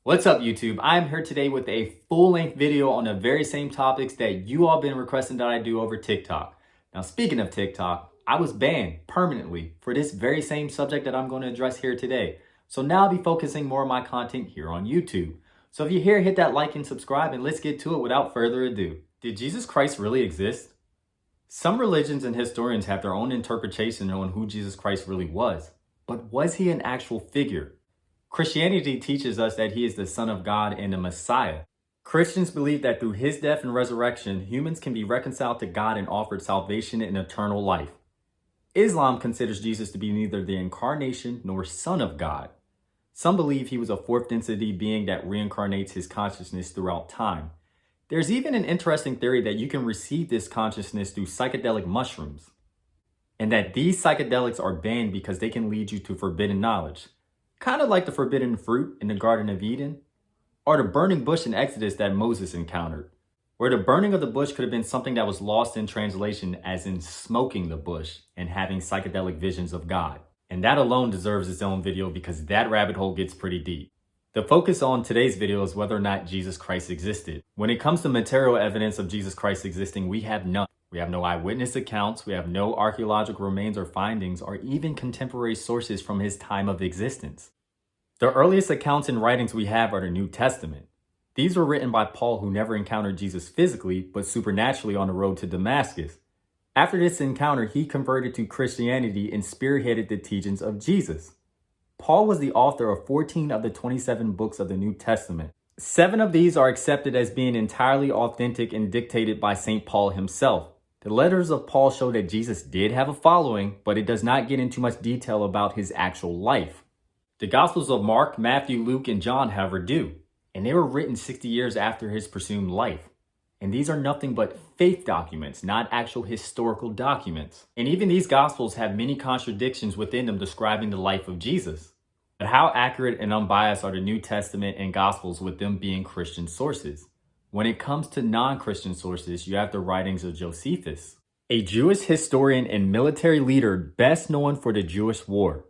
What's up, YouTube? I'm here today with a full-length video on the very same topics that you all been requesting that I do over TikTok. Now, speaking of TikTok, I was banned permanently for this very same subject that I'm going to address here today. So now I'll be focusing more of my content here on YouTube. So if you're here, hit that like and subscribe, and let's get to it without further ado. Did Jesus Christ really exist? Some religions and historians have their own interpretation on who Jesus Christ really was. But was he an actual figure? Christianity teaches us that he is the Son of God and the Messiah. Christians believe that through his death and resurrection, humans can be reconciled to God and offered salvation and eternal life. Islam considers Jesus to be neither the incarnation nor Son of God. Some believe he was a fourth density being that reincarnates his consciousness throughout time. There's even an interesting theory that you can receive this consciousness through psychedelic mushrooms, and that these psychedelics are banned because they can lead you to forbidden knowledge. Kind of like the forbidden fruit in the Garden of Eden, or the burning bush in Exodus that Moses encountered, where the burning of the bush could have been something that was lost in translation, as in smoking the bush and having psychedelic visions of God. And that alone deserves its own video because that rabbit hole gets pretty deep. The focus on today's video is whether or not Jesus Christ existed. When it comes to material evidence of Jesus Christ existing, we have none. We have no eyewitness accounts, we have no archaeological remains or findings, or even contemporary sources from his time of existence. The earliest accounts and writings we have are the New Testament. These were written by Paul, who never encountered Jesus physically, but supernaturally on the road to Damascus. After this encounter, he converted to Christianity and spearheaded the teachings of Jesus. Paul was the author of 14 of the 27 books of the New Testament. 7 of these are accepted as being entirely authentic and dictated by St. Paul himself. The letters of Paul show that Jesus did have a following, but it does not get into much detail about his actual life. The Gospels of Mark, Matthew, Luke, and John, however, do, and they were written 60 years after his presumed life. And these are nothing but faith documents, not actual historical documents. And even these Gospels have many contradictions within them describing the life of Jesus. But how accurate and unbiased are the New Testament and Gospels with them being Christian sources? When it comes to non-Christian sources, you have the writings of Josephus, a Jewish historian and military leader best known for the Jewish War.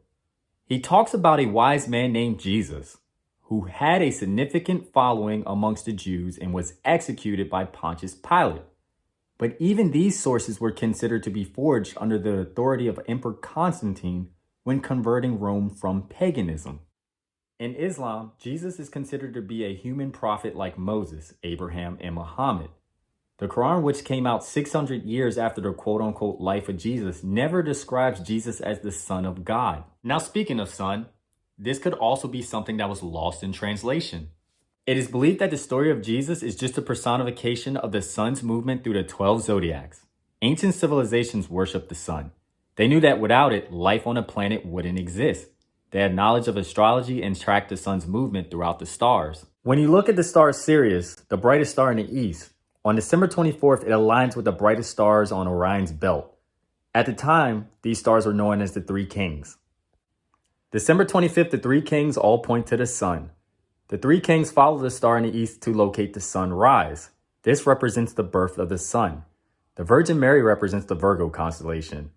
He talks about a wise man named Jesus, who had a significant following amongst the Jews and was executed by Pontius Pilate. But even these sources were considered to be forged under the authority of Emperor Constantine when converting Rome from paganism. In Islam, Jesus is considered to be a human prophet like Moses, Abraham, and Muhammad. The Quran, which came out 600 years after the quote-unquote life of Jesus, never describes Jesus as the Son of God. Now, speaking of son, this could also be something that was lost in translation. It is believed that the story of Jesus is just a personification of the sun's movement through the 12 zodiacs. Ancient civilizations worshipped the sun. They knew that without it, life on the planet wouldn't exist. They had knowledge of astrology and tracked the sun's movement throughout the stars. When you look at the star Sirius, the brightest star in the east, on December 24th, it aligns with the brightest stars on Orion's belt. At the time, these stars were known as the Three Kings. December 25th, the Three Kings all point to the sun. The Three Kings follow the star in the east to locate the sunrise. This represents the birth of the sun. The Virgin Mary represents the Virgo constellation.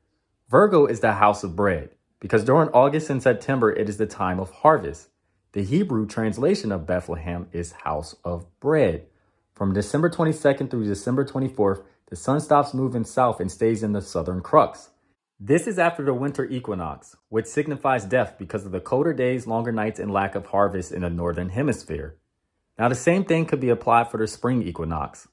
Virgo is the house of bread, because during August and September, it is the time of harvest. The Hebrew translation of Bethlehem is house of bread. From December 22nd through December 24th, the sun stops moving south and stays in the southern crux. This is after the winter equinox, which signifies death because of the colder days, longer nights, and lack of harvest in the northern hemisphere. Now, the same thing could be applied for the spring equinox.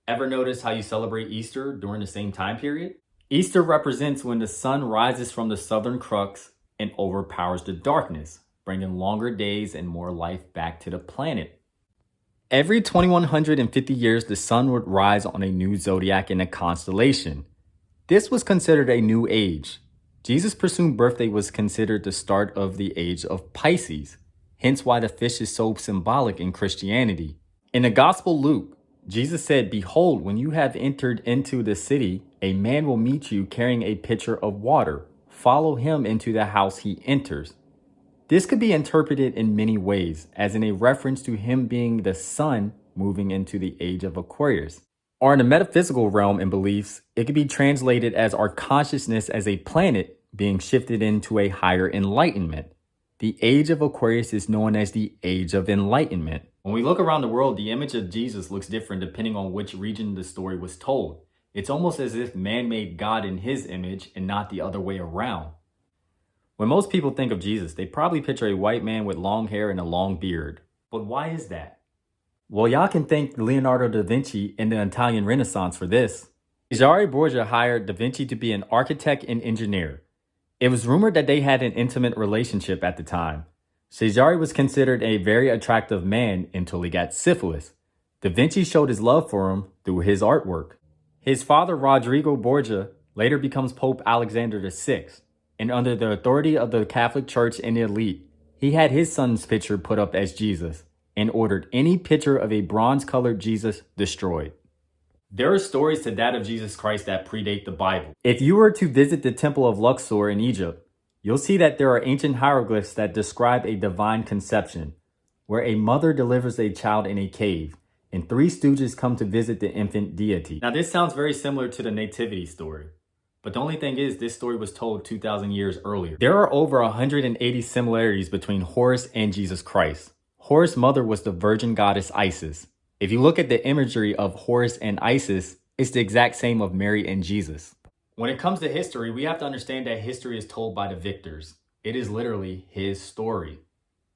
Ever notice how you celebrate Easter during the same time period? Easter represents when the sun rises from the southern crux and overpowers the darkness, bringing longer days and more life back to the planet. Every 2150 years, the sun would rise on a new zodiac in a constellation. This was considered a new age. Jesus' presumed birthday was considered the start of the age of Pisces, hence why the fish is so symbolic in Christianity. In the Gospel Luke, Jesus said, "Behold, when you have entered into the city, a man will meet you carrying a pitcher of water. Follow him into the house he enters." This could be interpreted in many ways, as in a reference to him being the sun moving into the age of Aquarius. Or in the metaphysical realm and beliefs, it could be translated as our consciousness as a planet being shifted into a higher enlightenment. The age of Aquarius is known as the Age of Enlightenment. When we look around the world, the image of Jesus looks different depending on which region the story was told. It's almost as if man made God in his image and not the other way around. When most people think of Jesus, they probably picture a white man with long hair and a long beard. But why is that? Well, y'all can thank Leonardo da Vinci and the Italian Renaissance for this. Cesare Borgia hired da Vinci to be an architect and engineer. It was rumored that they had an intimate relationship at the time. Cesare was considered a very attractive man until he got syphilis. Da Vinci showed his love for him through his artwork. His father, Rodrigo Borgia, later becomes Pope Alexander VI, and under the authority of the Catholic Church and the elite, he had his son's picture put up as Jesus and ordered any picture of a bronze-colored Jesus destroyed. There are stories to that of Jesus Christ that predate the Bible. If you were to visit the Temple of Luxor in Egypt, you'll see that there are ancient hieroglyphs that describe a divine conception, where a mother delivers a child in a cave, and three stooges come to visit the infant deity. Now this sounds very similar to the nativity story, but the only thing is this story was told 2,000 years earlier. There are over 180 similarities between Horus and Jesus Christ. Horus' mother was the virgin goddess Isis. If you look at the imagery of Horus and Isis, it's the exact same of Mary and Jesus. When it comes to history, we have to understand that history is told by the victors. It is literally his story.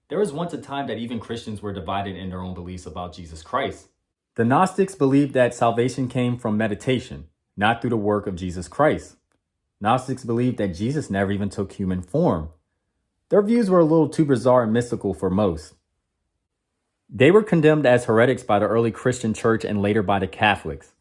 There was once a time that even Christians were divided in their own beliefs about Jesus Christ. The Gnostics believed that salvation came from meditation, not through the work of Jesus Christ. Gnostics believed that Jesus never even took human form. Their views were a little too bizarre and mystical for most. They were condemned as heretics by the early Christian church and later by the Catholics.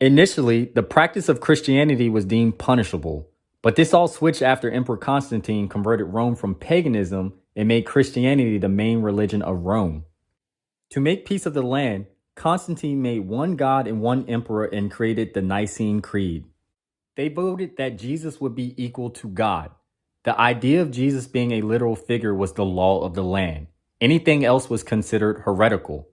Initially, the practice of Christianity was deemed punishable, but this all switched after Emperor Constantine converted Rome from paganism and made Christianity the main religion of Rome. To make peace of the land, Constantine made one God and one emperor and created the Nicene Creed. They voted that Jesus would be equal to God. The idea of Jesus being a literal figure was the law of the land. Anything else was considered heretical.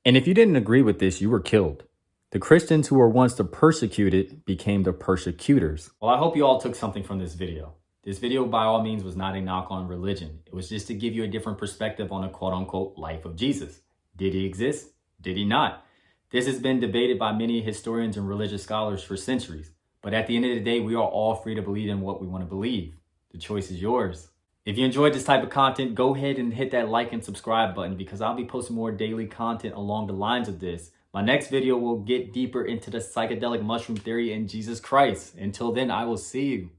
And if you didn't agree with this, you were killed. The Christians who were once the persecuted became the persecutors. Well, I hope you all took something from this video. This video by all means was not a knock on religion. It was just to give you a different perspective on the quote-unquote life of Jesus. Did he exist? Did he not? This has been debated by many historians and religious scholars for centuries. But at the end of the day, we are all free to believe in what we want to believe. The choice is yours. If you enjoyed this type of content, go ahead and hit that like and subscribe button because I'll be posting more daily content along the lines of this. My next video will get deeper into the psychedelic mushroom theory and Jesus Christ. Until then, I will see you.